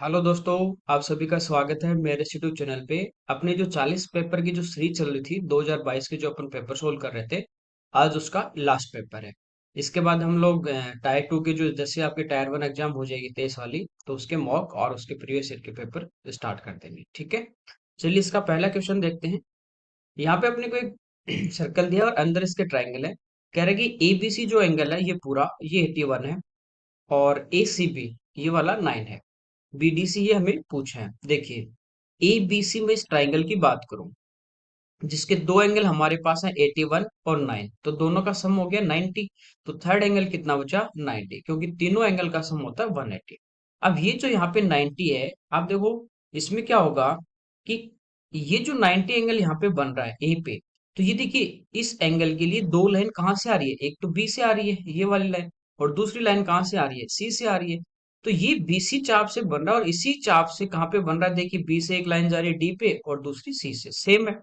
Hello दोस्तों। आप सभी का स्वागत है मेरे यूट्यूब चैनल पे। अपने जो 40 पेपर की जो सीरीज चल रही थी 2022 के जो अपन पेपर सोल्व कर रहे थे, आज उसका लास्ट पेपर है। इसके बाद हम लोग टायर 2 के जो जैसे आपके टायर 1 एग्जाम हो जाएगी 23 वाली, तो उसके मॉक और उसके प्रीवियस ईयर के पेपर स्टार्ट कर देंगे। ठीक है, चलिए इसका पहला क्वेश्चन देखते हैं। यहाँ पे अपने को एक सर्कल दिया और अंदर इसके ट्राइंगल है। कह रहा है कि एबीसी जो एंगल है ये पूरा ये 81 है और एसीबी ये वाला 9 है। बीडीसी ये हमें पूछा है। देखिए, ए बी सी में इस ट्राइंगल की बात करूं जिसके दो एंगल हमारे पास है 81 और 9, तो दोनों का सम हो गया 90। तो थर्ड एंगल कितना बचा? 90, क्योंकि तीनों एंगल का सम होता है 180। अब ये जो यहाँ पे 90 है, आप देखो इसमें क्या होगा कि ये जो 90 एंगल यहाँ पे बन रहा है ए पे, तो ये देखिए इस एंगल के लिए दो लाइन कहाँ से आ रही है? एक तो बी से आ रही है ये वाली लाइन, और दूसरी लाइन कहाँ से आ रही है? सी से आ रही है। तो ये बीसी चाप से बन रहा है और इसी चाप से कहाँ पे बन रहा है? देखिए बी से एक लाइन जा रही है डी पे और दूसरी सी से, सेम है।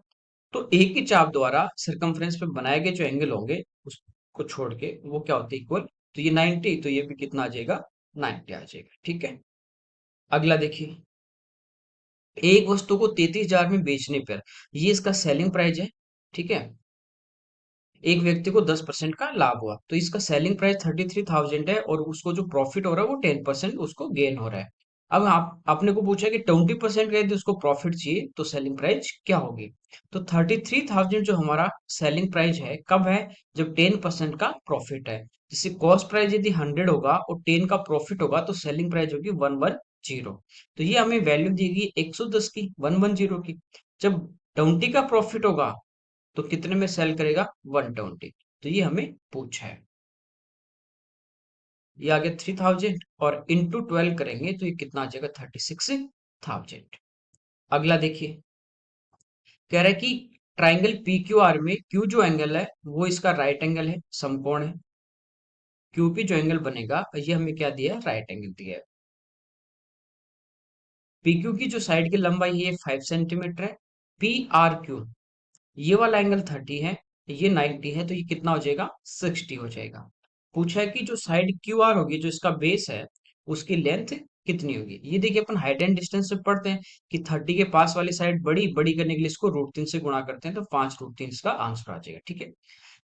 तो एक ही चाप द्वारा सरकमफ्रेंस पे बनाए गए जो एंगल होंगे उसको छोड़ के वो क्या होते हैं? इक्वल। तो ये 90, तो ये भी कितना आ जाएगा? 90 आ जाएगा। ठीक है, अगला देखिए। एक वस्तु को 33,000 में बेचने पर ये इसका सेलिंग प्राइस है। ठीक है, एक व्यक्ति को 10% का लाभ हुआ, तो इसका सेलिंग प्राइस 33,000 है और उसको जो प्रॉफिट हो रहा है वो 10% उसको गेन हो रहा है। अब आप आपने को पूछा कि 20% का यदि उसको प्रॉफिट चाहिए तो सेलिंग प्राइस क्या होगी? तो 33,000 जो हमारा सेलिंग प्राइस है कब है? जब 10% का प्रॉफिट है। जैसे कॉस्ट प्राइस यदि 100 होगा और 10 का प्रॉफिट होगा तो सेलिंग प्राइस होगी 110। तो ये हमें वैल्यू देगी 110 की, 110 की। जब 20 का प्रॉफिट होगा तो कितने में सेल करेगा? 120। तो ये हमें पूछा है। ये आ गया 3000 और इंटू 12 करेंगे तो ये कितना आ जाएगा? 36,000। अगला देखिए, कह रहा है कि ट्राइंगल पी क्यू आर में क्यू जो एंगल है वो इसका राइट एंगल है, समकोण है। क्यूपी जो एंगल बनेगा ये हमें क्या दिया है? राइट एंगल दिया है। पी क्यू की जो साइड की लंबाई है 5 सेंटीमीटर है। पी आर क्यू ये वाला एंगल 30 है, ये 90 है, तो ये कितना हो जाएगा? 60 हो जाएगा। पूछा है कि जो साइड क्यू आर होगी, जो इसका बेस है, उसकी लेंथ कितनी होगी? ये देखिए अपन हाइट एंड डिस्टेंस से पढ़ते हैं कि 30 के पास वाली साइड बड़ी बड़ी करने के लिए इसको √3 से गुणा करते हैं, तो 5√3 इसका आंसर आ जाएगा। ठीक है,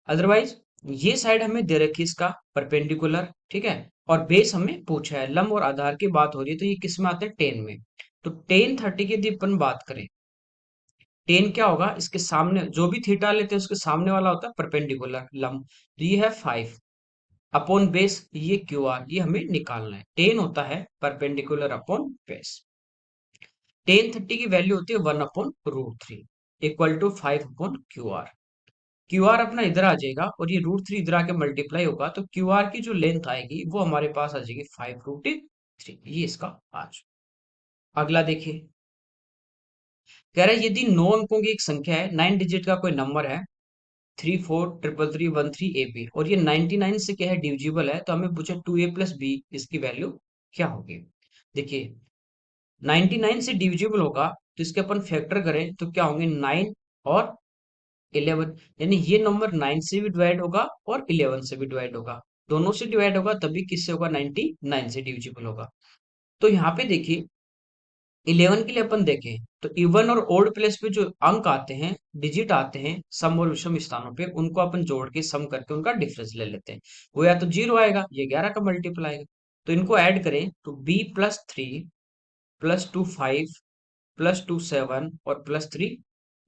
अदरवाइज ये साइड हमें दे रखी है इसका परपेंडिकुलर। ठीक है, और बेस हमें पूछा है। लंब और आधार की बात हो रही है तो ये किस में आते हैं? टेन में। तो टेन 30 की यदि अपन बात करें, टेन क्या होगा? इसके सामने जो भी थीटा लेते हैं उसके सामने वाला होता है परपेंडिकुलर लंब। तो ये है 5 अपॉन बेस, ये क्यू आर, ये हमें निकालना है। टेन होता है परपेंडिकुलर अपॉन बेस। टेन 30 की वैल्यू होती है 1/√3 equal to 5/QR। Q R अपना इधर आ जाएगा और ये √3 इधर आके मल्टीप्लाई होगा, तो क्यू आर की जो लेंथ आएगी वो हमारे पास आ जाएगी 5√3। ये इसका आज। अगला देखिए, कह रहा है यदि 9 अंकों की एक संख्या है, 9 डिजिट का कोई नंबर है, 343313 AB, और ये 99 से क्या है? डिविजिबल है, तो हमें पूछा 2a+b इसकी वैल्यू क्या होगी? देखिए 99 से डिविजिबल होगा तो इसके अपन फैक्टर करें तो क्या होंगे? 9 और 11, यानी ये नंबर 9 से भी डिवाइड होगा और 11 से भी डिवाइड होगा। दोनों से डिवाइड होगा तभी किससे होगा? 99 से डिविजिबल होगा। तो यहाँ पे देखिए 11 के लिए अपन देखें तो इवन और ओड प्लेस पे जो अंक आते हैं, डिजिट आते हैं सम और विषम स्थानों पे, उनको अपन जोड़ के सम करके उनका डिफरेंस ले लेते हैं। वो या तो 0 आएगा, ये 11 का मल्टीपल आएगा। तो इनको ऐड करें तो b+3 +2 5 +2 7 और +3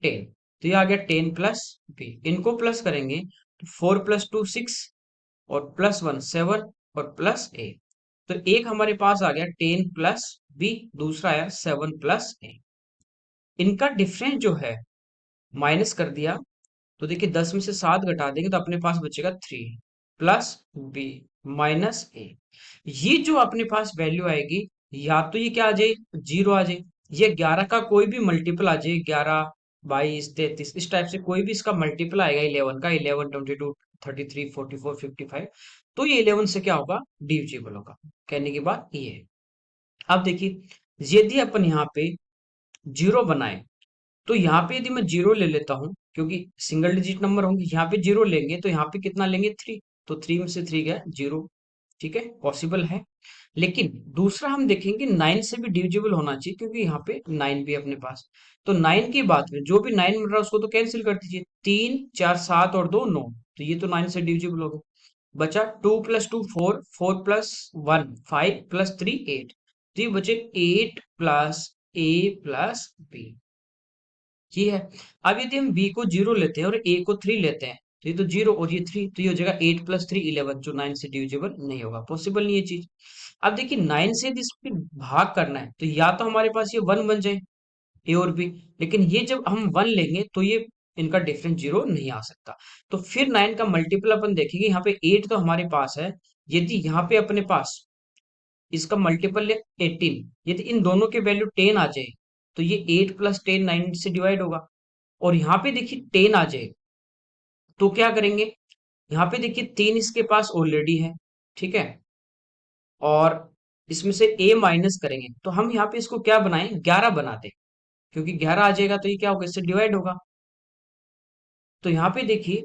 10। तो ये आ गया 10 प्लस बी। इनको प्लस करेंगे तो 4 + 2 6 और +1 7 और प्लस ए। तो एक हमारे पास आ गया 10 प्लस बी, दूसरा आया 7 प्लस ए। इनका डिफरेंस जो है माइनस कर दिया, तो देखिए 10 में से 7 घटा देंगे तो अपने पास बचेगा 3 प्लस बी माइनस ए। ये जो अपने पास वैल्यू आएगी, या तो ये क्या आ जाए? 0 आ जाए, ये 11 का कोई भी मल्टीपल आ जाए, 11 22 33 इस टाइप से कोई भी इसका मल्टीपल आएगा 11 का, 11 22 33 44 55, तो ये 11 से क्या होगा? डिविजिबल होगा। कहने की बात ये है। अब देखिए यदि अपन यहाँ पे जीरो बनाए, तो यहाँ पे यदि मैं जीरो ले लेता हूँ, क्योंकि सिंगल डिजिट नंबर होंगे, यहाँ पे जीरो लेंगे तो यहाँ पे कितना लेंगे? 3। तो 3 में से 3 गया 0। ठीक है, पॉसिबल है। लेकिन दूसरा हम देखेंगे 9 से भी डिविजिबल होना चाहिए, क्योंकि यहाँ पे 9 भी है अपने पास। तो 9 की बात में जो भी 9 मिल रहा है उसको तो कैंसिल कर दीजिए, 3 4 7 और 2 9, तो ये तो 9 से डिविजिबल हो गया। बचा 2 प्लस 2 4, 4 प्लस 1 5 प्लस 3 8, तो ये बचे 8 प्लस ए प्लस बी, ये है। अब यदि हम b को 0 लेते हैं और a को 3 लेते हैं, तो ये तो 0 और ये 3, तो ये हो जाएगा 8 प्लस 3 11, जो 9 से डिविजिबल नहीं होगा, पॉसिबल नहीं है चीज। अब देखिए 9 से यदि इसमें भाग करना है, तो या तो हमारे पास ये 1 बन जाए, ए और बी, लेकिन ये जब हम 1 लेंगे तो ये इनका डिफरेंस 0 नहीं आ सकता। तो फिर 9 का मल्टीपल अपन देखेंगे, यहाँ पे 8 तो हमारे पास है, यदि यहाँ पे अपने पास इसका मल्टीपल है 18, यदि इन दोनों के वैल्यू 10 आ जाए, तो ये 8 प्लस 10 9 से डिवाइड होगा। और यहाँ पे देखिए 10 आ जाए, तो क्या करेंगे, यहाँ पे देखिए 3 इसके पास ऑलरेडी है, ठीक है, और इसमें से a माइनस करेंगे, तो हम यहाँ पे इसको क्या बनाएं, 11 बना दें, क्योंकि 11 आ जाएगा तो ये क्या होगा, इससे डिवाइड होगा। तो यहाँ पे देखिए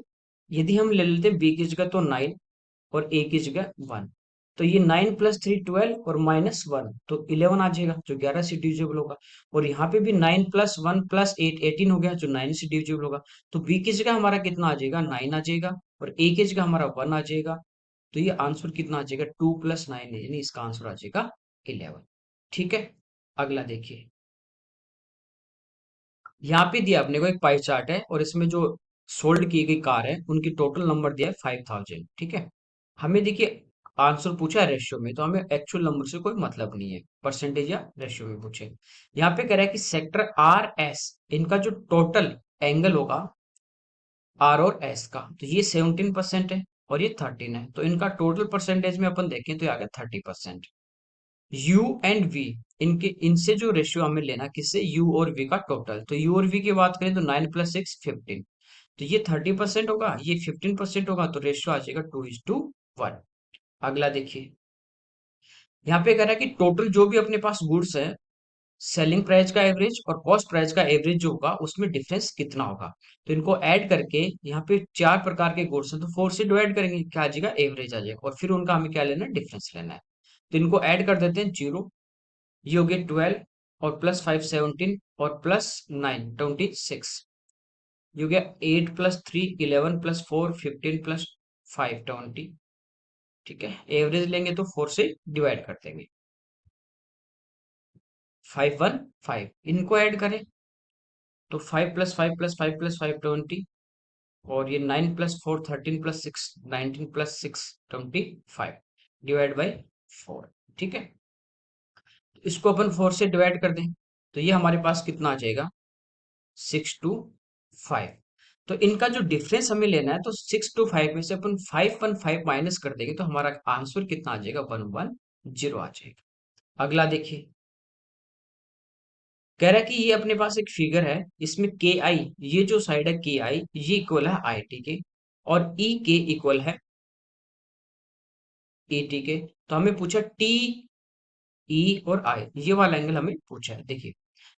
यदि हम ले लेते हैं b की जगह तो 9 और a की जगह 1, तो ये 9 प्लस 3 12 और माइनस 1, तो 11 आ जाएगा, जो 11 से डिविजिबल होगा। और यहाँ पे भी 9 प्लस 1 प्लस 8 18 हो गया, जो 9 से डिविजिबल होगा। तो b की जगह हमारा कितना आ जाएगा, 9 आ जाएगा, और a की जगह हमारा 1 आ जाएगा। तो ये आंसर कितना आ जाएगा, 2 प्लस 9, यानी इसका आंसर आ जाएगा 11। ठीक है, अगला देखिए, यहाँ पे दिया अपने को एक पाई चार्ट है, और इसमें जो सोल्ड की गई कार है उनकी टोटल नंबर दिया है 5000, ठीक है। हमें देखिए आंसर पूछा है रेशियो में, तो हमें एक्चुअल नंबर से कोई मतलब नहीं है, परसेंटेज या रेशियो में पूछे। यहाँ पे कह रहा है कि सेक्टर आर एस, इनका जो टोटल एंगल होगा आर और एस का, तो ये 17% है और ये 13 है, तो इनका टोटल परसेंटेज में अपन देखें तो ये आ गया 30%। यू एंड वी, इनके इनसे जो रेशियो हमें लेना, किससे, यू और वी का टोटल, तो यू और वी की बात करें तो 9 प्लस 6 15, तो ये 30% होगा, ये 15% होगा, तो रेशियो आ जाएगा 2:1। अगला देखिए, यहाँ पे कह रहा है कि टोटल जो भी अपने पास गुड्स है, सेलिंग प्राइस का एवरेज और कॉस्ट प्राइस का एवरेज जो होगा उसमें डिफरेंस कितना होगा। तो इनको ऐड करके यहाँ पे 4 प्रकार के गुड्स हैं, तो 4 से डिवाइड करेंगे, क्या आ जाएगा, एवरेज आ जाएगा, और फिर उनका हमें क्या लेना है, डिफरेंस लेना है। तो इनको ऐड कर देते हैं 0, ये हो गया 12 और प्लस 5 17 और प्लस 9 26, ये हो गया 8 प्लस 3 11 प्लस 4 15 प्लस 5 20, ठीक है। एवरेज लेंगे तो 4 से डिवाइड कर देंगे, 5 1 5, इनको ऐड करें तो 5 प्लस 5 प्लस 5 प्लस 5 20, और ये 9 plus 4 13 plus 6 19 plus 6 25, divide by 4, ठीक है। इसको अपन 4 से डिवाइड कर दें, तो ये हमारे पास कितना आ जाएगा, 6 to 5। तो इनका जो डिफरेंस हमें लेना है, तो 6 to 5 में से अपन 515 माइनस कर देंगे, तो हमारा आंसर कितना आ जाएगा, 110 आ जाएगा। अगला देखिए, कह रहा है कि ये अपने पास एक फिगर है, इसमें के आई, ये जो साइड है के आई, ये इक्वल है आई टी के, और ई के इक्वल है ए टी के। तो हमें पूछा टी ई और आई, ये वाला एंगल हमें पूछा है। देखिए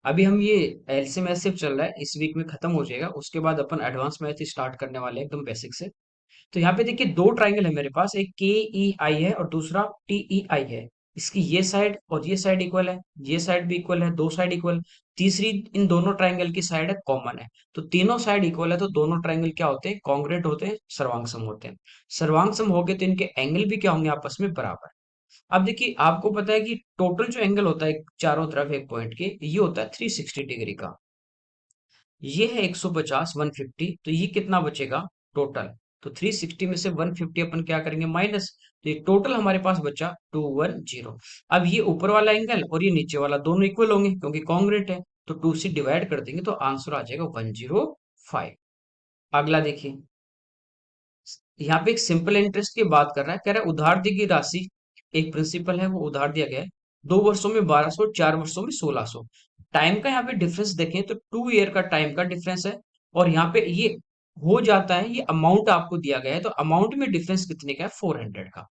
अभी हम ये एलसीएम एसएफ चल रहा है, इस वीक में खत्म हो जाएगा, उसके बाद अपन एडवांस मैथ स्टार्ट करने वाले हैं एकदम बेसिक से। तो यहाँ पे देखिए दो ट्राइंगल है मेरे पास, एक के ई आई है और दूसरा टी ई आई है। इसकी ये साइड और ये साइड इक्वल है, ये साइड भी इक्वल है, दो साइड इक्वल। तीसरी, इन दोनों ट्राइंगल की साइड है कॉमन है, तो तीनों साइड इक्वल है, तो दोनों ट्राइंगल क्या होते हैं, कॉन्ग्रुएंट होते हैं, सर्वांग होते हैं। सर्वांग हो गए तो इनके एंगल भी क्या होंगे, आपस में बराबर। अब देखिए आपको पता है कि टोटल जो एंगल होता है चारों तरफ एक पॉइंट के, ये होता है 360 डिग्री का। ये है 150 150, तो ये कितना बचेगा टोटल, तो 360 में से 150 अपन क्या करेंगे, माइनस, तो ये टोटल हमारे पास बचा 210। अब ये ऊपर वाला एंगल और ये नीचे वाला दोनों इक्वल होंगे क्योंकि कॉन्ग्रुएंट है, तो 2 से डिवाइड कर देंगे तो आंसर आ जाएगा 105। अगला देखिए, यहाँ पे एक सिंपल इंटरेस्ट की बात कर रहा है, कह रहा है उधार दी गई राशि, एक प्रिंसिपल है वो उधार दिया गया है, 2 वर्षों में 1200, 4 वर्षों में 1600। टाइम का यहाँ पे डिफरेंस देखें तो 2 ईयर का टाइम का डिफरेंस है, और यहाँ पे ये हो जाता है, ये अमाउंट आपको दिया गया है, तो अमाउंट में डिफरेंस कितने का है, 400 का,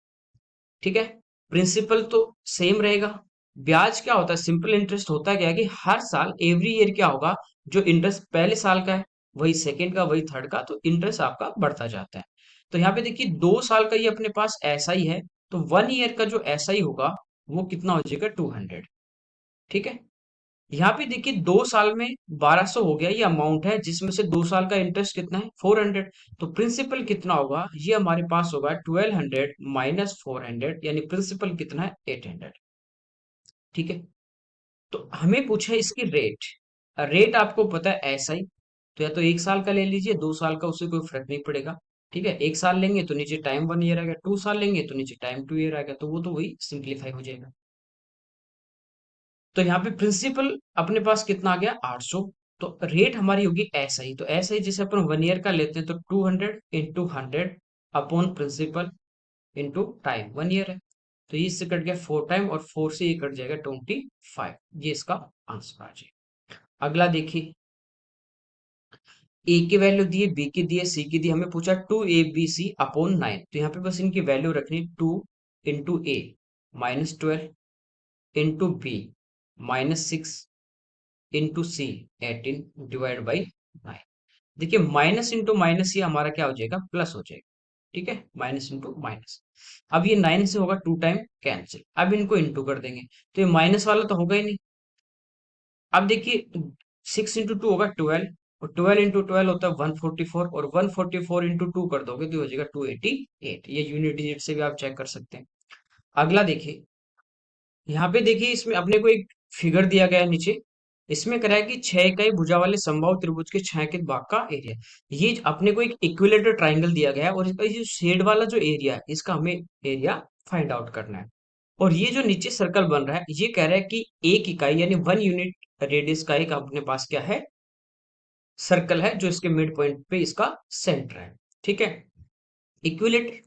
ठीक है। प्रिंसिपल तो सेम रहेगा। ब्याज क्या होता है, सिंपल इंटरेस्ट होता क्या है कि हर साल एवरी ईयर क्या होगा, जो इंटरेस्ट पहले साल का है वही सेकंड का, वही थर्ड का, तो इंटरेस्ट आपका बढ़ता जाता है। तो यहाँ पे देखिए 2 साल का ये अपने पास ऐसा ही है, तो 1 ईयर का जो ऐसा ही होगा वो कितना हो जाएगा 200। ठीक है। यहाँ पे देखिए 2 साल में 1200 हो गया, ये अमाउंट है जिसमें से 2 साल का इंटरेस्ट कितना है 400। तो प्रिंसिपल कितना होगा, ये हमारे पास होगा 1200 माइनस 400, यानी प्रिंसिपल कितना है 800। ठीक है। तो हमें पूछा है इसकी रेट। रेट आपको पता है ऐसा ही, तो या तो 1 साल का ले लीजिए, 2 साल का, उससे कोई फर्क नहीं पड़ेगा। ठीक है। 1 साल लेंगे तो नीचे टाइम 1 ईयर आएगा, 2 साल लेंगे तो नीचे टाइम 2 ईयर आएगा, तो वो तो वही सिंप्लीफाई हो जाएगा। तो यहाँ पे प्रिंसिपल अपने पास कितना आ गया 800। तो रेट हमारी होगी ऐसा ही, तो ऐसा ही जैसे अपन 1 ईयर का लेते हैं तो 200 × 100 upon principal into time, 1 year है। तो ये इससे कट गया 4 टाइम, और 4 से ये कट जाएगा 25। ये इसका आंसर आ जाएगा। अगला देखिए, ए की वैल्यू दी है, बी की दी है, सी की दी है। हमें पूछा 2 ABC अपॉन 9। तो यहाँ पे बस इनकी वैल्यू रखनी, 2 × A -12 into B -6 into C 18 divide by 9। देखिए माइनस इंटू माइनस ये हमारा क्या हो जाएगा, प्लस हो जाएगा। ठीक है, माइनस इंटू माइनस। अब ये 9 से होगा 2 टाइम कैंसिल, अब इनको इंटू कर देंगे, तो ये माइनस वाला तो होगा ही नहीं। अब देखिए 6 × 2 होगा 12, और 12 × 12 होता है 144, और 144 इंटू 2 कर दोगे तो ये हो जाएगा 288। ये यूनिट डिजिट से भी आप चेक कर सकते हैं। अगला देखिए, यहाँ पे देखिए इसमें अपने को एक फिगर दिया गया है नीचे। इसमें करा है कि 6 इकाई भुजा वाले समबाहु त्रिभुज के छायांकित भाग का एरिया। ये अपने को एक इक्विलेटरल ट्राइंगल दिया गया है, और इसका ये शेड वाला जो एरिया है इसका हमें एरिया फाइंड आउट करना है। और ये जो नीचे सर्कल बन रहा है ये कह रहा है कि 1 इकाई यानी 1 यूनिट रेडियस का एक अपने पास क्या है, सर्कल है, जो इसके मिड पॉइंट पे इसका सेंटर है। ठीक है। इक्विलेटर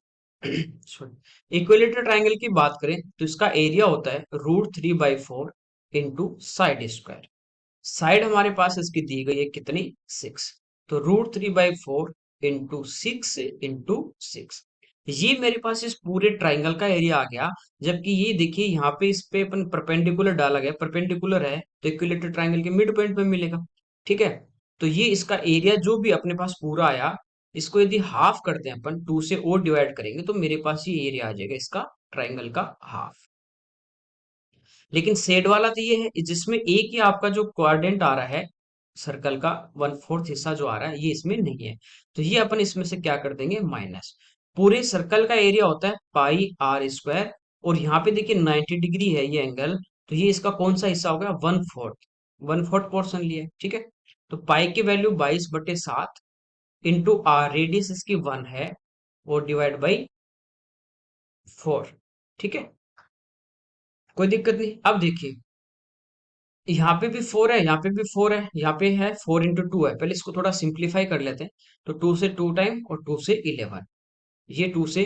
सॉरी, इक्विलेटर ट्राइंगल की बात करें तो इसका एरिया होता है √3/4 इंटू साइड स्क्वायर। साइड हमारे पास इसकी दी गई है कितनी, 6। तो √3/4 इंटू 6 ये मेरे पास इस पूरे ट्राइंगल का एरिया आ गया। जबकि ये देखिए यहाँ पे इस पे अपन परपेंडिकुलर डाला गया, परपेंडिकुलर है तो इक्विलेटर ट्राइंगल के मिड पॉइंट पे मिलेगा। ठीक है। तो ये इसका एरिया जो भी अपने पास पूरा आया, इसको यदि हाफ करते हैं अपन, 2 से और डिवाइड करेंगे तो मेरे पास ये एरिया आ जाएगा इसका ट्राइंगल का हाफ। लेकिन सेड वाला तो ये है जिसमें एक ही आपका जो क्वाड्रेंट आ रहा है, सर्कल का 1/4 हिस्सा जो आ रहा है ये इसमें नहीं है। तो ये अपन इसमें से क्या कर देंगे, माइनस। पूरे सर्कल का एरिया होता है πr², और यहाँ पे देखिए 90 डिग्री है ये एंगल, तो ये इसका कौन सा हिस्सा होगा, 1/4। 1/4 पोर्शन लिया है। ठीक है। तो पाई की वैल्यू 22/7 इंटू आर, रेडियस इसकी 1 है, और डिवाइड बाई 4। ठीक है। कोई दिक्कत नहीं। अब देखिए यहाँ पे भी 4 है, यहाँ पे भी 4 है, यहाँ पे है 4 × 2 है। पहले इसको थोड़ा सिंप्लीफाई कर लेते हैं। तो 2 से 2 टाइम, और 2 से 11, ये 2 से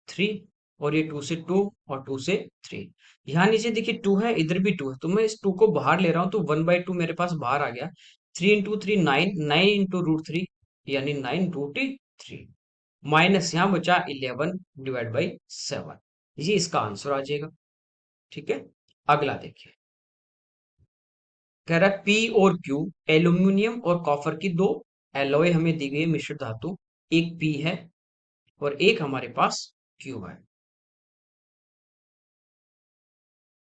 3, और ये 2 से 2, और 2 से 3। यहाँ नीचे देखिए 2 है, इधर भी 2 है, तो मैं इस 2 को बाहर ले रहा हूँ, तो 1/2 मेरे पास बाहर आ गया। 3 × 3 9, 9 इंटू √3 यानी 9√3, माइनस यहाँ बचा 11 डिवाइड बाई 7। ये इसका आंसर आ जाएगा। ठीक है। अगला देखिए, कह रहा है पी और क्यू एल्यूमिनियम और कॉपर की दो एलॉय हमें दी गई है, मिश्र धातु। एक पी है और एक हमारे पास क्यू है।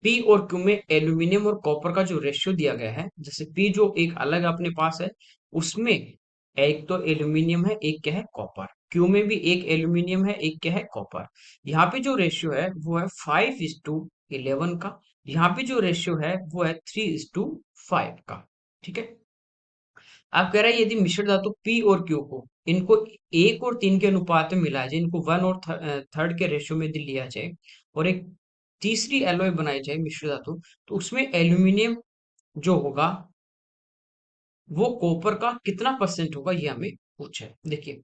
पी और क्यू में एल्यूमिनियम और कॉपर का जो रेशियो दिया गया है, जैसे पी जो एक अलग अपने पास है, उसमें एक तो एल्यूमिनियम है, एक क्या है कॉपर। क्यू में भी एक एल्यूमिनियम है, एक क्या है कॉपर। यहाँ पे जो रेशियो है वो है 5:11 का। यहाँ पे जो रेशियो है वो है 3:5 का। ठीक है। आप कह रहे हैं यदि मिश्र धातु पी और क्यू को, इनको 1 और 3 के अनुपात में मिलाया जाए, इनको 1 और थर्ड के रेशियो में लिया जाए, और एक तीसरी एलॉय बनाई जाए मिश्र धातु, तो उसमें एल्यूमिनियम जो होगा वो कॉपर का कितना परसेंट होगा, ये हमें पूछा है। देखिए,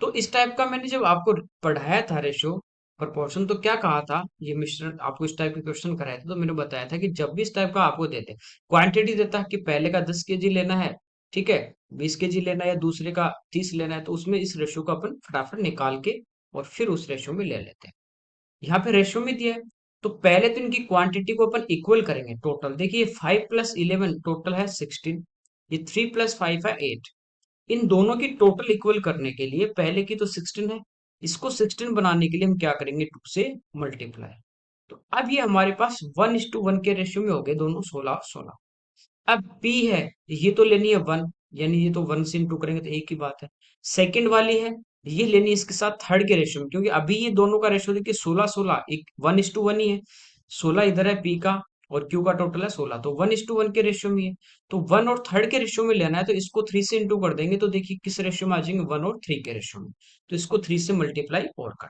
तो इस टाइप का मैंने जब आपको पढ़ाया था रेशियो प्रोपोर्शन, तो क्या कहा था, ये मिश्रण आपको इस टाइप के क्वेश्चन कराया था, तो मैंने बताया था कि जब भी इस टाइप का आपको देते क्वांटिटी देता कि पहले का 10 kg लेना है, ठीक है, 20 kg लेना है, या दूसरे का 30 लेना है, तो उसमें इस रेशियो को अपन फटाफट निकाल के और फिर उस रेशियो में ले लेते हैं। यहाँ पे रेशियो में दिया है, तो पहले तो इनकी क्वांटिटी को अपन इक्वल करेंगे। टोटल देखिए 5 + 11 टोटल है 16, ये 3 + 5 है 8। इन दोनों की टोटल इक्वल करने के लिए, पहले की तो 16 है, इसको 16 बनाने के लिए हम क्या करेंगे, 2 से मल्टीप्लाई। तो अब ये हमारे पास 1:1 के रेशियो में हो गए दोनों, 16-16। अब पी है, ये तो लेनी है 1, यानी ये तो 1 से इंटू करेंगे तो एक ही बात है। सेकंड वाली है, ये लेनी है इसके साथ थर्ड के रेशियो में, क्योंकि अभी ये दोनों का रेशियो देखिए 16-16, एक 1:1 ही है। 16 इधर है पी का, और क्यू का टोटल है 16, तो 1:1 के रेशियो में है। तो 1 और थर्ड के रेशियो में लेना है, तो इसको 3 से इंटू कर देंगे, तो देखिए किस रेशियो में आ जाएंगे, 1 और 3 के रेशियो में। तो इसको 3 से मल्टीप्लाई और कर,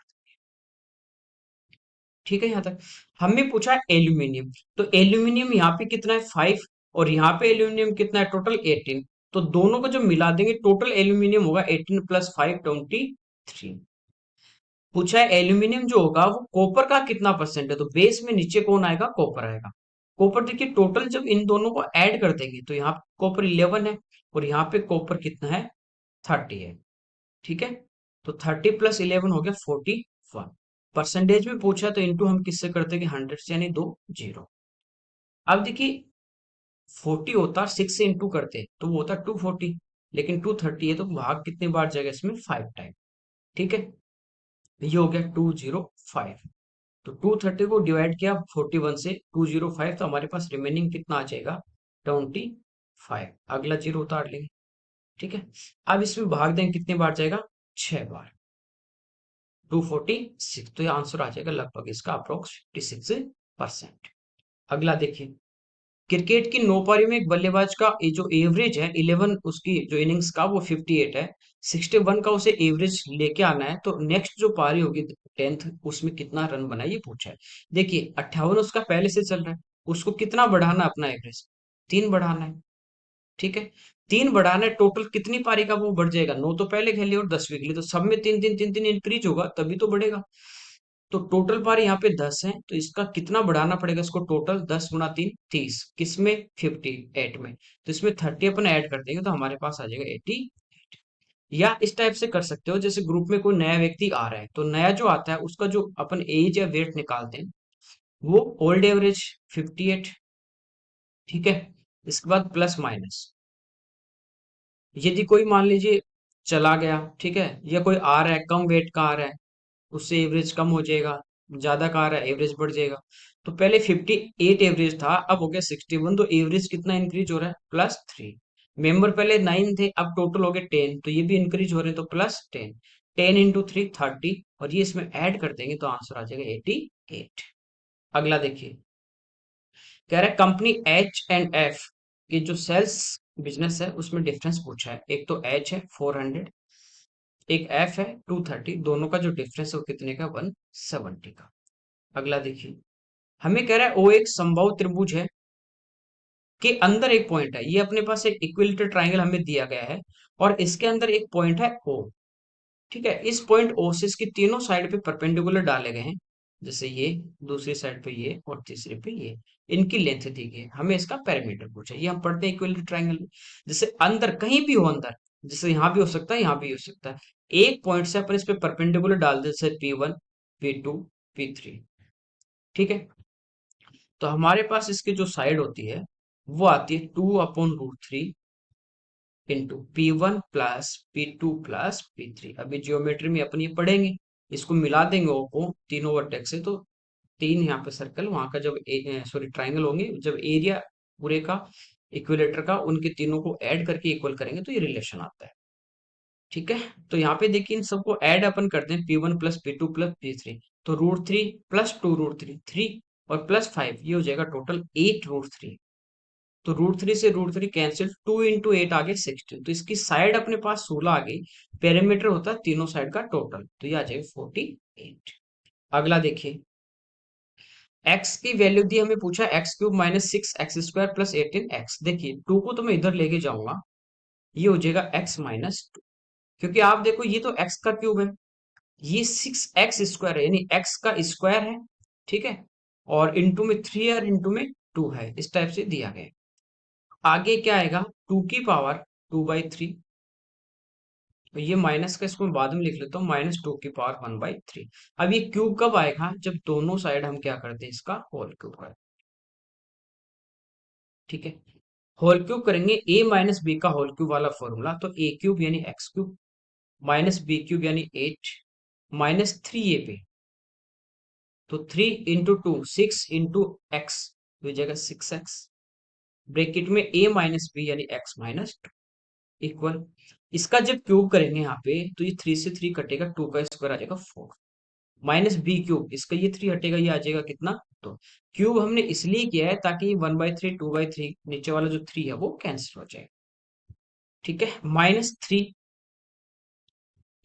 ठीक है यहाँ तक। हमें पूछा एल्यूमिनियम, तो एल्यूमिनियम यहाँ पे कितना है 5, और यहाँ पे एल्यूमिनियम कितना है टोटल 18। तो दोनों को जब मिला देंगे टोटल एल्यूमिनियम होगा 18 + 5 23। पूछा है एल्यूमिनियम जो होगा वो कॉपर का कितना परसेंट है, तो बेस में नीचे कौन आएगा, कॉपर आएगा। कॉपर देखिए टोटल जब इन दोनों को ऐड कर देंगे तो यहाँ कॉपर 11 है, और यहाँ पे कॉपर कितना है 30 है, ठीक है। तो 30 + 11 हो गया 41। परसेंटेज में पूछा तो इंटू हम किससे करते हैं कि 100 से, यानी दो जीरो। अब देखिए 40 होता 6 से इंटू करते तो वो होता 240, लेकिन 230 है तो भाग कितनी बार जाएगा इसमें, 5 टाइम, ठीक है। ये हो गया 205। तो 230 को डिवाइड किया 41 से, 205, तो हमारे पास रिमेनिंग कितना आ जाएगा 25। अगला जीरो उतार लेंगे, ठीक है। अब इसमें भाग देंगे कितनी बार जाएगा, 6 बार, 246। तो ये आंसर आ जाएगा लगभग इसका अप्रोक्स 56%। अगला देखिए, क्रिकेट की 9 पारियों में एक बल्लेबाज का ये जो एवरेज है 11, उसकी जो इनिंग्स का वो 58 है, 61 का उसे एवरेज लेके आना है, तो नेक्स्ट जो पारी होगी 10th, उसमें कितना रन बना ये पूछा है। देखिए 58 उसका पहले से चल रहा है, उसको कितना बढ़ाना है अपना एवरेज, 3 बढ़ाना है, ठीक है। 3 बढ़ाना है, टोटल कितनी पारी का वो बढ़ जाएगा, 9 तो पहले खेली और 10वीं खेली, तो सब में 3-3 इंक्रीज होगा तभी तो बढ़ेगा। तो टोटल पार यहाँ पे 10 है, तो इसका कितना बढ़ाना पड़ेगा इसको, टोटल 10 गुना 3 30, किसमें 58 में, तो इसमें 30 अपन ऐड कर देंगे तो हमारे पास आ जाएगा 80। या इस टाइप से कर सकते हो, जैसे ग्रुप में कोई नया व्यक्ति आ रहा है तो नया जो आता है उसका जो अपन एज या वेट निकालते हैं वो ओल्ड एवरेज 58, ठीक है। इसके बाद प्लस माइनस, यदि कोई मान लीजिए चला गया, ठीक है, या कोई आ रहा है कम वेट का आ रहा है, उससे एवरेज कम हो जाएगा, ज्यादा का आ रहा है एवरेज बढ़ जाएगा। तो पहले 58 एवरेज था, अब हो गया 61, तो एवरेज कितना इंक्रीज हो रहा है, +3। मेंबर पहले 9 थे, अब टोटल हो गए 10, तो ये भी इंक्रीज हो रहे हैं, तो +10। 10 इंटू 3 30, और ये इसमें ऐड कर देंगे तो आंसर आ जाएगा 88। अगला देखिए, कह रहा है कंपनी H&F की जो सेल्स बिजनेस है उसमें डिफरेंस पूछा है। एक तो H है 400, एक F है 230, दोनों का जो डिफरेंस है वो कितने का, 170 का। अगला देखिए, हमें कह रहा है ओ एक समबाहु त्रिभुज है के अंदर एक पॉइंट है, ये अपने पास एक इक्विलेटरल ट्रायंगल हमें दिया गया है, और इसके अंदर एक पॉइंट है O, ठीक है। इस पॉइंट O से इसकी तीनों साइड पे परपेंडिकुलर डाले गए हैं, जैसे ये, दूसरी साइड पे ये, और तीसरी पे ये, इनकी लेंथ दी गई है, हमें इसका पैरामीटर पूछा है। ये हम पढ़ते हैं इक्विलेटरल ट्रायंगल में, जैसे अंदर कहीं भी हो अंदर, जैसे यहाँ भी हो सकता है यहाँ भी हो सकता है, एक पॉइंट से अपन इस पे परपेंडिकुलर डाल दे, जैसे P1 P2 P3, ठीक है। तो हमारे पास इसकी जो साइड होती है वो आती है 2/√3 into P1 plus P2 plus P3। अभी जियोमेट्री में अपन ये पढ़ेंगे, इसको मिला देंगे ओ को तीनों वर्टेक्स से, तो तीन यहाँ पे सर्कल, वहां का जब सॉरी ट्राइंगल होंगे, जब एरिया पूरे का इक्विलेटर का उनके तीनों को ऐड करके इक्वल करेंगे तो ये रिलेशन आता है, ठीक है। तो यहाँ पे देखिए इन सबको ऐड अपन करते हैं, P1 plus P2 plus P3, तो √3 + 2√3 3, और +5, ये हो जाएगा टोटल 8√3। तो √3 से √3 कैंसिल, 2 इंटू 8 आ गए 16, तो इसकी साइड अपने पास 16 आ गई, पेरीमीटर होता है तीनों साइड का टोटल, तो ये आ जाएगा 48। अगला देखिए, x की वैल्यू दी, हमें पूछा x³ - 6x² + 18x। देखिए 2 को तो मैं इधर लेके जाऊंगा, ये हो जाएगा x-2, क्योंकि आप देखो ये तो x का क्यूब है, ये 6x² है, यानी x का स्क्वायर है, ठीक है, और इंटू में 3 और इंटू में 2 है, इस टाइप से दिया गया है। आगे क्या आएगा, 2 की पावर 2/3, तो ये माइनस का इसको मैं बाद में लिख लेता हूँ, -2 की पावर 1/3। अब ये क्यूब कब आएगा, जब दोनों साइड हम क्या करते हैं, इसका होल क्यूब करते हैं, ठीक है। होल क्यूब करेंगे, a - b का होल क्यूब वाला फॉर्मूला, तो a³ यानी x³ - b³ यानी 8 -3ab, तो 3 into 2 6 into x तो हो जाएगा 6x। ब्रैकेट में a माइनस बी यानी x माइनस टू इक्वल, इसका जब क्यूब करेंगे यहाँ पे तो ये 3 से 3 कटेगा, 2 का स्क्वायर आ जाएगा 4 माइनस बी क्यूब, इसका ये 3 हटेगा, ये आ जाएगा कितना, तो क्यूब हमने इसलिए किया है ताकि 1/3 2/3 नीचे वाला जो 3 है वो कैंसिल हो जाए। ठीक है, -3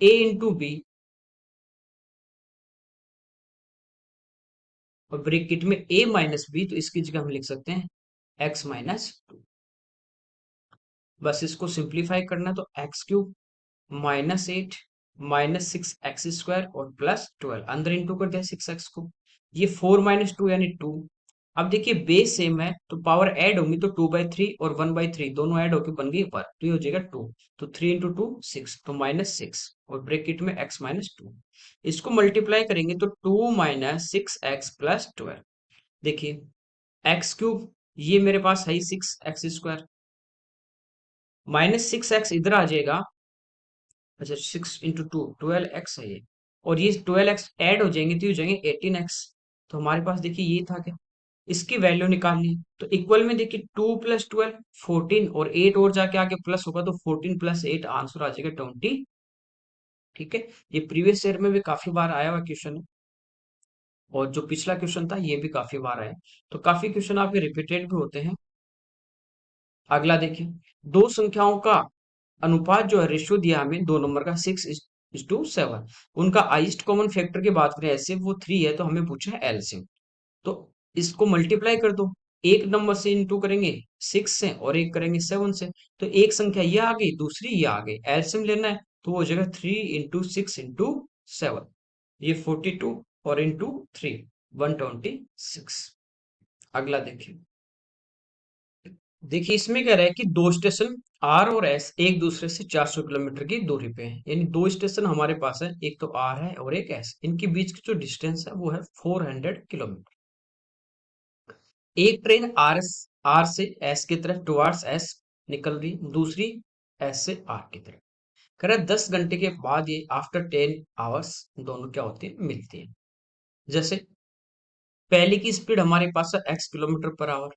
a into b और ब्रैकेट में a माइनस बी, तो इसकी जगह हम लिख सकते हैं x माइनस टू। बस इसको सिंप्लीफाई करना, तो एक्स क्यूब -8 -6x² और +12 अंदर इंटू कर दिया 6x को, ये 4 - 2 यानी 2। अब देखिए बेस सेम है तो पावर ऐड होंगी, तो 2/3 और 1/3 दोनों ऐड होकर बन गई 1, तो ये हो जाएगा 2। तो 3 into 2 6, तो -6 और ब्रैकेट में x-2। इसको मल्टीप्लाई करेंगे तो 2 - 6x + 12। देखिए एक्स क्यूब, ये मेरे पास है 6x², -6x इधर आ जाएगा, अच्छा 6 into 2 12x है ये, और ये 12x ऐड हो जाएंगे तो ये हो जाएंगे 18x। तो हमारे पास देखिए ये था क्या, इसकी वैल्यू निकालनी है, तो इक्वल में देखिए 2 + 12 14 और 8 और जाके आगे प्लस होगा, तो 14 + 8 आंसर आ जाएगा 20। ठीक है, ये प्रीवियस ईयर में भी काफी बार आया हुआ क्वेश्चन है, और जो पिछला क्वेश्चन था ये भी काफी बार आया, तो काफी क्वेश्चन आपके रिपीटेड भी होते हैं। अगला देखिए, दो संख्याओं का अनुपात जो है, रेशियो दिया हमें दो नंबर का 6:7, उनका हाईएस्ट कॉमन फैक्टर की बात करें ऐसे वो 3 है, तो हमें पूछा है एलसीएम। तो इसको मल्टीप्लाई कर दो, एक नंबर से इंटू करेंगे 6 से और एक करेंगे 7 से, तो एक संख्या ये आ गई, दूसरी ये आ गई, एलसीएम लेना है तो वो हो जाएगा 3 × 6 × 7, ये 42 और इंटू 3 126। अगला देखिए, देखिए इसमें कह रहा है कि दो स्टेशन आर और एस एक दूसरे से 400 किलोमीटर की दूरी पे हैं, यानी दो स्टेशन हमारे पास है, एक तो आर है और एक एस, इनके बीच की जो डिस्टेंस है वो है 400 किलोमीटर। एक ट्रेन आर से एस की तरफ टुवार्ड्स एस निकल रही, दूसरी एस से आर की तरफ। कह रहा है 10 घंटे के बाद ये आफ्टर 10 आवर्स दोनों क्या होती है, मिलती है। जैसे पहले की स्पीड हमारे पास है x किलोमीटर पर आवर,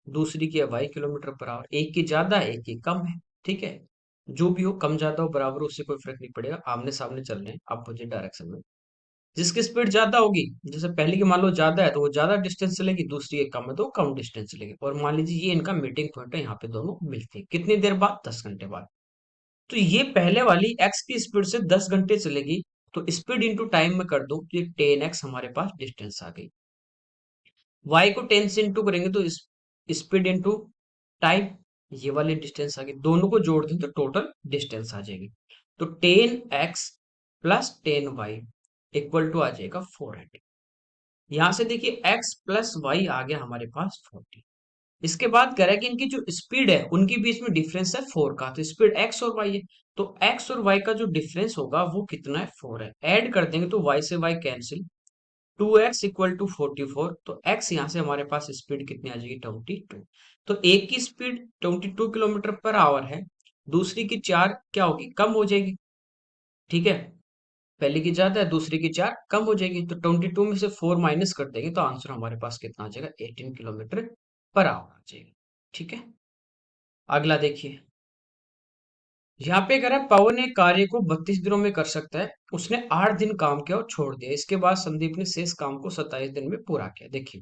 दूसरी की है y किलोमीटर पर आवर, एक की ज्यादा है एक की कम है। ठीक है, जो भी हो कम ज्यादा हो बराबर हो, उससे कोई फर्क नहीं पड़ेगा, आमने सामने चल रहे हैं अपोजिट डायरेक्शन में। जिसकी स्पीड ज्यादा होगी, जैसे पहले की मान लो ज्यादा है तो वो ज्यादा डिस्टेंस चलेगी, दूसरी एक कम है तो वो कम डिस्टेंस चलेगी, और मान लीजिए ये इनका मीटिंग पॉइंट है, यहाँ पे दोनों मिलते हैं कितनी देर बाद, 10 घंटे बाद। तो ये पहले वाली x की स्पीड से 10 घंटे चलेगी, तो स्पीड इंटू टाइम में कर दो तो ये 10x हमारे पास डिस्टेंस आ गई। y को 10 से इंटू करेंगे तो स्पीड इंटू टाइम, ये वाली डिस्टेंस आ गई, दोनों को जोड़ दें तो टोटल डिस्टेंस आ जाएगी। तो 10x + 10y इक्वल टू आ जाएगा 400। यहां से देखिए x + y आ गया हमारे पास 40। इसके बाद कह रहा है कि इनकी जो स्पीड है उनके बीच में डिफरेंस है 4 का, तो स्पीड x और y है, तो x और y का जो डिफरेंस होगा वो कितना है, 4 है। ऐड कर देंगे तो y से y cancel, 2x equal to 44, तो x यहाँ से हमारे पास स्पीड कितनी आ जाएगी, 22। तो एक की स्पीड 22 किलोमीटर पर आवर है, दूसरी की 4 क्या होगी, कम हो जाएगी। ठीक है, पहले की ज्यादा है दूसरी की 4 कम हो जाएगी, तो 22 में से 4 माइनस कर देंगे तो आंसर हमारे पास कितना आ जाएगा, 18 किलोमीटर पर आवर आ जाएगा। ठीक है, अगला देखिए, यहाँ पे कह रहा है पवन एक कार्य को 32 दिनों में कर सकता है, उसने 8 दिन काम किया और छोड़ दिया, इसके बाद संदीप ने शेष काम को 27 दिन में पूरा किया। देखिए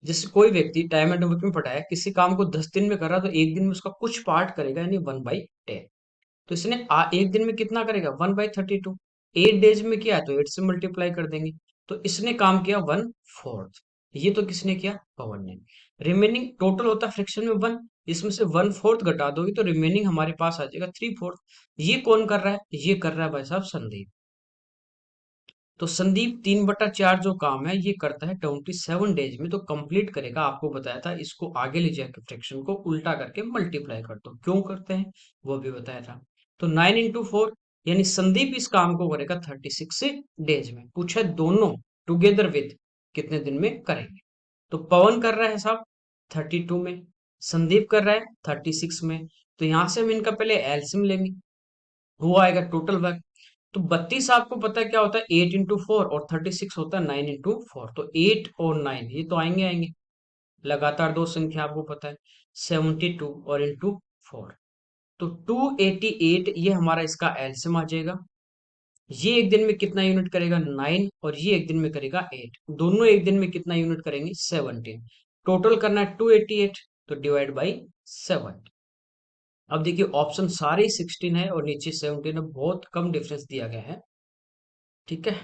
जैसे कोई व्यक्ति टाइम एंड वर्क में पढ़ा है, किसी काम को 10 दिन में कर रहा है, तो एक दिन में उसका कुछ पार्ट करेगा, यानी 1/10। तो इसने एक दिन में कितना करेगा, 1/32। 8 डेज में किया है तो 8 से मल्टीप्लाई कर देंगे, तो इसने काम किया 1/4। ये तो किसने किया, पवन ने। रिमेनिंग टोटल होता फ्रैक्शन में 1, इसमें से 1/4 घटा दोगे तो रिमेनिंग हमारे पास आ जाएगा 3/4। ये कौन कर रहा है, ये कर रहा है भाई साहब संदीप। तो संदीप 3/4 जो काम है ये करता है 27 डेज में, तो कंप्लीट करेगा। आपको बताया था इसको आगे ले जाकर फ्रैक्शन को उल्टा करके मल्टीप्लाई कर दो, क्यों करते हैं वो भी बताया था। तो 9 × 4 यानी संदीप इस काम को करेगा 36 डेज में। पूछा है दोनों टुगेदर विथ कितने दिन में करेंगे, तो पवन कर रहा है साहब 32 में, संदीप कर रहा है 36 में, तो यहां से हम इनका पहले एलसीएम लेंगे, वो आएगा टोटल वर्क। तो 32 आपको पता है क्या होता है, 8 into 4, और 36 होता है 9 into 4। तो 8 और 9 ये तो आएंगे आएंगे, लगातार दो संख्या आपको पता है, 72 और into 4। तो 288 ये हमारा इसका एलसीएम आ जाएगा। ये एक दिन में कितना यूनिट करेगा, 9, और ये एक दिन में करेगा 8। दोनों एक दिन में कितना यूनिट करेंगे, 17। टोटल करना है 288, तो डिवाइड बाई 7। अब देखिए ऑप्शन सारे 16 है और नीचे 17 है, बहुत कम डिफरेंस दिया गया है। ठीक है,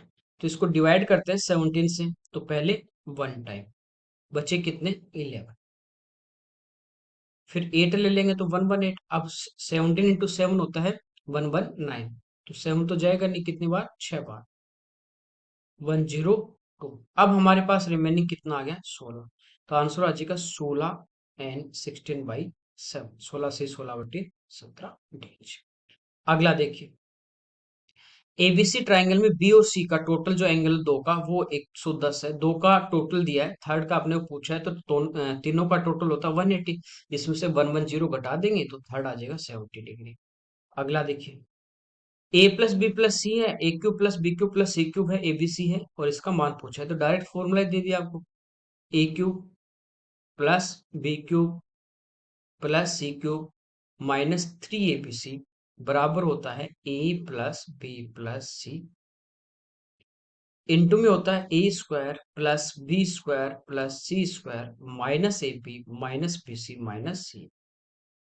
तो इसको डिवाइड करते हैं 17 से। तो पहले 1 टाइम, बचे कितने, 11। फिर 8 ले लेंगे तो 118। अब 17 into 7 होता है 119। तो 7 तो जाएगा नहीं, कितनी बार, 6 बार, 102। अब हमारे पास रिमेनिंग कितना आ गया, 16। तो आंसर आ जाएगा 16 and 16/7, 16 से 16/17। अगला देखिए, एबीसी ट्राइंगल में बी और सी का टोटल जो एंगल दो का वो 110 है। दो का टोटल दिया है, थर्ड का आपने पूछा है, तो तीनों का टोटल होता है 180। इसमें से 110 घटा देंगे तो थर्ड आ जाएगा 70 डिग्री। अगला देखिए, A plus B plus C है, A cube plus B cube plus C cube है, एबीसी है, और इसका मान पूछा है। तो डायरेक्ट फॉर्मूला दे दिया आपको, A cube plus B cube plus C cube -3 abc बराबर होता है A plus B plus C, into में होता है A square plus B square plus C square minus A B minus B C minus C.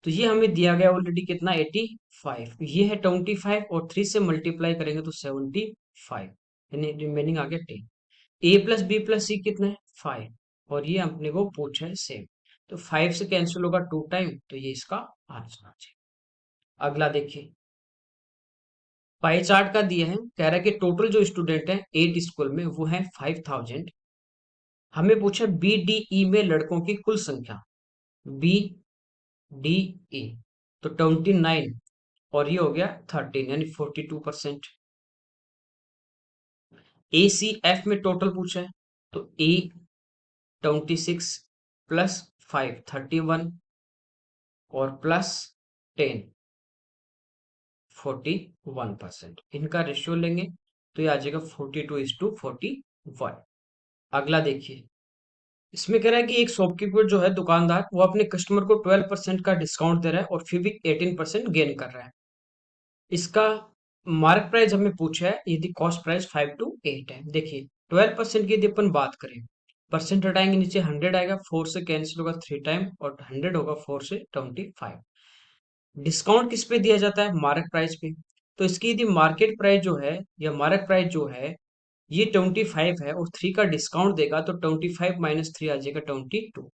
तो ये हमें दिया गया ऑलरेडी कितना, 85। ये है 25, और 3 से मल्टीप्लाई करेंगे तो 75, यानी रिमेनिंग आ गया 10। ए प्लस बी प्लस सी कितना है, 5, और ये अपने को पूछा है सेम। तो 5 से कैंसिल होगा 2 टाइम, तो ये इसका आंसर आ जाएगा। अगला देखिए, पाई चार्ट का दिया है, कह रहा है कि टोटल जो स्टूडेंट है 8 स्कूल में वो है 5000। हमें पूछा बी डी ई में लड़कों की कुल संख्या, बी डी ई, तो 29, और ये हो गया 13, यानी 42%। ए सी एफ में टोटल पूछा है, तो ए 26 प्लस 5 31, और प्लस 10 41%। इनका रेशियो लेंगे तो ये आ जाएगा 42:41। अगला देखिए, इसमें कह रहा है कि एक शॉपकीपर जो है, दुकानदार, वो अपने कस्टमर को 12% का डिस्काउंट दे रहा है और फिर भी 18% गेन कर रहा है। इसका मार्क प्राइस हमें पूछा है, यदि कॉस्ट प्राइस 5 to 8 है। देखिए 12% की यदि अपन बात करें, परसेंट हटाएंगे नीचे 100 आएगा, 4 से कैंसिल होगा 3 टाइम, और 100 होगा 4 से 25। डिस्काउंट किस पे दिया जाता है, मार्क प्राइस पे। तो इसकी यदि मार्केट प्राइस जो है, या मार्क प्राइस जो है, ये 25 है, और 3 का डिस्काउंट देगा, तो 25 - 3 आ जाएगा 22।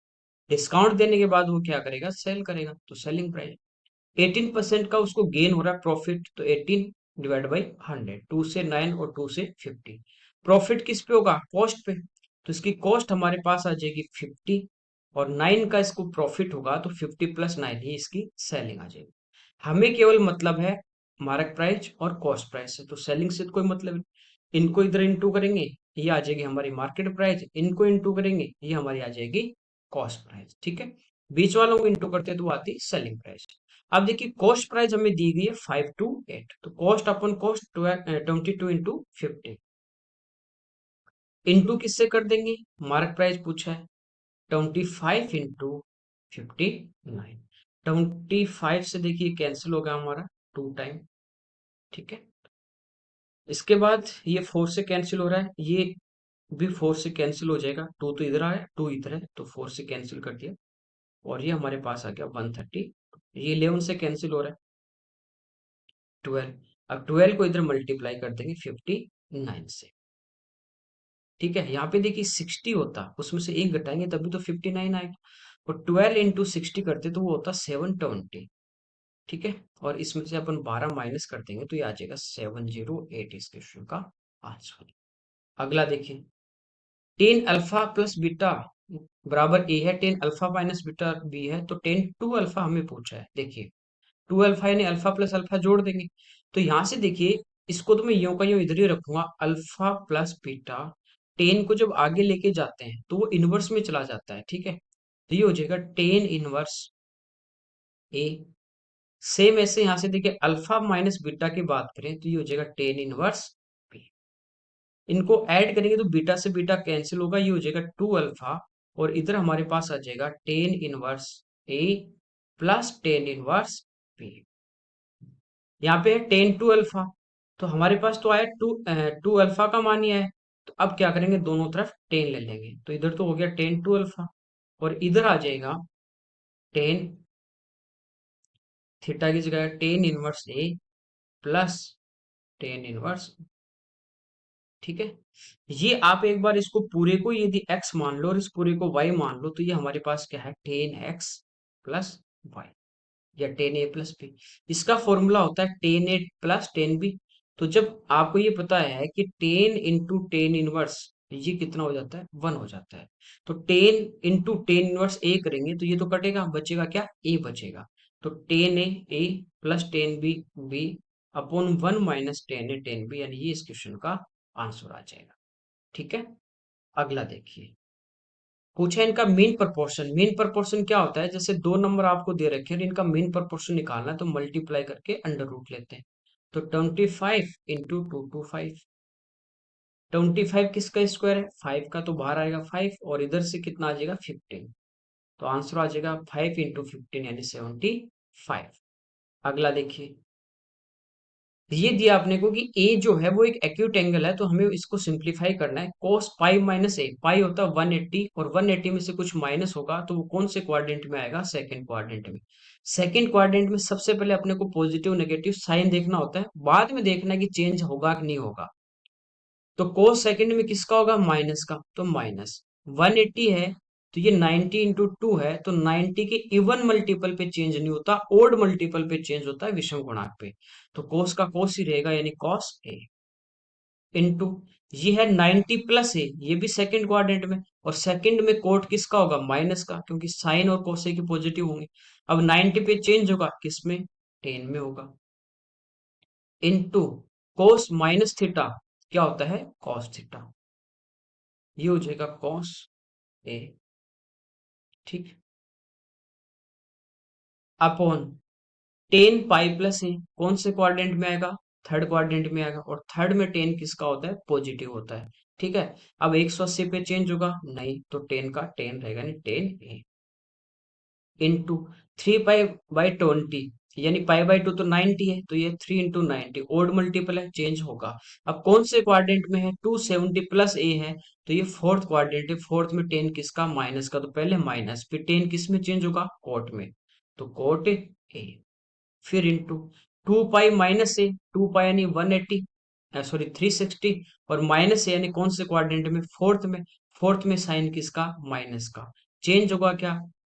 डिस्काउंट देने के बाद वो क्या करेगा, सेल करेगा, तो सेलिंग प्राइस। 18% का उसको गेन हो रहा है, प्रॉफिट, तो 18 डिवाइड बाई 100, 2 से 9 और 2 से 50। प्रॉफिट किस पे होगा, कॉस्ट पे। तो इसकी कॉस्ट हमारे पास आ जाएगी 50, और 9 का इसको प्रॉफिट होगा, तो 50 + 9 ही इसकी सेलिंग आ जाएगी। हमें केवल मतलब है मार्क प्राइस और कॉस्ट प्राइस से, तो सेलिंग से तो कोई मतलब नहीं। इनको इधर इंटू करेंगे, ये आ जाएगी हमारी मार्केट प्राइस, इनको इंटू करेंगे, ये हमारी आ जाएगी कॉस्ट प्राइस। ठीक है, बीच वालों को इंटू करते हैं तो वो आती है सेलिंग प्राइस। अब देखिए कॉस्ट प्राइस हमें दी गई है 5 to 8, तो कॉस्ट अपन कॉस्ट 22 × 50, इंटू किससे कर देंगे, मार्क प्राइस पूछा है, 25 × 59। 25 से देखिए कैंसिल होगा हमारा 2 टाइम। ठीक है, इसके बाद ये 4 से कैंसिल हो रहा है, ये भी 4 से कैंसिल हो जाएगा, 2 तो इधर आया, 2 इधर है, तो 4 से कैंसिल कर दिया, और ये हमारे पास आ गया 130। ये 11 से कैंसिल हो रहा है, 12। अब 12 को इधर मल्टीप्लाई कर देंगे 59 से। ठीक है, यहाँ पे देखिए 60 होता, उसमें से एक घटाएंगे तभी तो 59 आएगा, और 12 × 60 करते तो वो होता 720। ठीक है, और इसमें से अपन 12 माइनस कर देंगे तो ये आ जाएगा 708, इस क्वेश्चन का आंसर। अगला देखिए, टेन अल्फा प्लस बीटा बराबर ए है, ten alpha minus beta B है, तो टेन टू अल्फा हमें पूछा है। देखिए 2 अल्फा यानी अल्फा प्लस अल्फा जोड़ देंगे, तो यहां से देखिए इसको तो मैं यूं का यूं इधर ही रखूंगा, अल्फा प्लस बीटा। 10 को जब आगे लेके जाते हैं तो वो इनवर्स में चला जाता है। ठीक है, तो ये हो जाएगा 10 इनवर्स ए सेम ऐसे यहाँ से देखिए अल्फा माइनस बीटा की बात करें तो ये हो जाएगा टेन इनवर्स बी। इनको ऐड करेंगे तो बीटा से बीटा कैंसिल होगा, ये हो जाएगा टू अल्फा, और इधर हमारे पास आ जाएगा टेन इनवर्स ए प्लस टेन इनवर्स बी। यहाँ पे है टेन टू अल्फा, तो हमारे पास तो आया टू अल्फा का मान ही है। तो अब क्या करेंगे, दोनों तरफ टेन ले लेंगे, तो इधर तो हो गया टेन टू अल्फा, और इधर आ जाएगा टेन थीटा की जगह टेन इनवर्स ए प्लस टेन इनवर्स। ठीक है, ये आप एक बार इसको पूरे को यदि x मान लो और इस पूरे को y मान लो, तो ये हमारे पास क्या है, टेन एक्स प्लस वाई, या टेन ए प्लस बी। इसका फॉर्मूला होता है ten A plus ten B. तो जब आपको ये पता है कि टेन इंटू टेन इनवर्स ये कितना हो जाता है, वन हो जाता है, तो टेन इंटू टेन इनवर्स ए करेंगे तो ये तो कटेगा, बचेगा क्या, ए बचेगा। तो ten A plus ten B B upon one minus ten A ten B, यानी ये इस क्वेश्चन का आंसर आ जाएगा। ठीक है, अगला देखिए, पूछा इनका मीन प्रोपोर्शन। मीन प्रोपोर्शन क्या होता है, जैसे दो नंबर आपको दे रखे हैं और इनका मीन प्रोपोर्शन निकालना है, तो मल्टीप्लाई करके अंडर रूट लेते हैं। तो 25 इंटू टू टू फाइव, 25 किसका स्क्वायर है, फाइव का, तो बाहर आएगा फाइव, और इधर से कितना आ जाएगा, 15। तो आंसर आ जाएगा फाइव इंटू फिफ्टीन, यानी 75। अगला देखिए, ये दिया आपने को कि ए जो है वो एक एक्यूट एंगल है, तो हमें इसको सिंप्लीफाई करना है। cos पाई माइनस ए, पाई होता है 180, और 180 में से कुछ माइनस होगा तो वो कौन से क्वाड्रेंट में आएगा, सेकंड क्वाड्रेंट में। सेकंड क्वाड्रेंट में सबसे पहले अपने को पॉजिटिव नेगेटिव साइन देखना होता है, बाद में देखना है कि चेंज होगा कि नहीं होगा। तो cos सेकंड में किसका होगा, माइनस का, तो माइनस 180 है, तो ये 90 इंटू टू है, तो 90 के इवन मल्टीपल पे चेंज नहीं होता, ओड मल्टीपल पे चेंज होता है, विषम गुणांक पे। तो cos का cos ही रहेगा, यानी cos a इंटू, ये है 90 प्लस ए, ये भी सेकंड क्वाड्रेंट में, और सेकंड में कोट किसका होगा, माइनस का, क्योंकि साइन और cos a की पॉजिटिव होंगे। अब 90 पे चेंज होगा किसमें, 10 में होगा, इंटू cos माइनस थीटा क्या होता है, cos थीटा, ये हो जाएगा cos a। ठीक, अपॉन 10 पाई प्लस ए, कौन से क्वाड्रेंट में आएगा, थर्ड क्वाड्रेंट में आएगा, और थर्ड में 10 किसका होता है, पॉजिटिव होता है। ठीक है, अब 180 पे चेंज होगा नहीं, तो 10 का 10 रहेगा, नहीं 10 इंटू 3 पाई बाई 20, यानी पाई बाई टू तो 90 है, तो ये 3 इंटू 90 ओड मल्टीपल है, चेंज होगा। अब कौन से क्वाड्रेंट में है, 270 प्लस ए है, तो ये फोर्थ क्वाड्रेंट है, फोर्थ में 10 किसका, माइनस का, तो पहले माइनस, फिर 10 किस में चेंज होगा, कोट में, तो कोट ए, फिर इंटू 2 पाई माइनस ए, 2 पाई यानी 180, सॉरी 360, और माइनस ए यानी कौन से क्वाड्रेंट में, फोर्थ में, फोर्थ में साइन किसका, माइनस का, चेंज होगा क्या,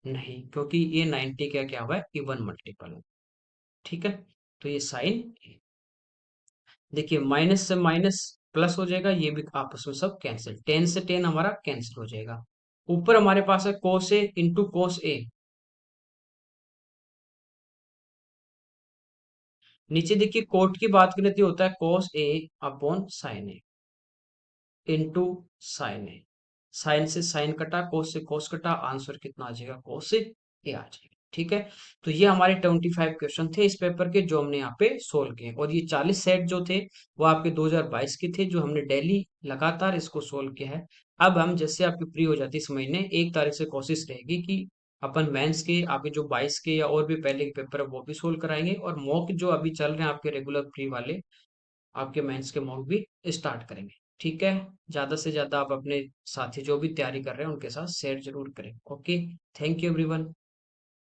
नहीं, क्योंकि ये 90 का क्या हुआ है, इवन मल्टीपल है। ठीक है, तो ये साइन, देखिए माइनस से माइनस प्लस हो जाएगा, ये भी आपस में सब कैंसिल, 10 से 10 हमारा कैंसिल हो जाएगा। ऊपर हमारे पास है कोस ए इंटू कोस ए, नीचे देखिए कोट की बात करें तो होता है कोस ए अपॉन साइन ए इंटू साइन ए, साइन से साइन कटा, कोस से कोस कटा, आंसर कितना आ जाएगा, कोस से ए आ जाएगा। ठीक है, तो ये हमारे 25 क्वेश्चन थे इस पेपर के, जो हमने यहाँ पे सोल्व किए, और ये 40 सेट जो थे वो आपके 2022 के थे, जो हमने डेली लगातार इसको सोल्व किया है। अब हम जैसे आपकी फ्री हो जाती है इस महीने 1 तारीख से, कोशिश रहेगी कि अपन मेंस के आगे जो 22 के या और भी पहले के पेपर है वो भी सोल्व कराएंगे, और मॉक जो अभी चल रहे हैं आपके रेगुलर फ्री वाले, आपके मेंस के मॉक भी स्टार्ट करेंगे। ठीक है, ज्यादा से ज्यादा आप अपने साथी जो भी तैयारी कर रहे हैं उनके साथ शेयर जरूर करें। Okay, thank you everyone.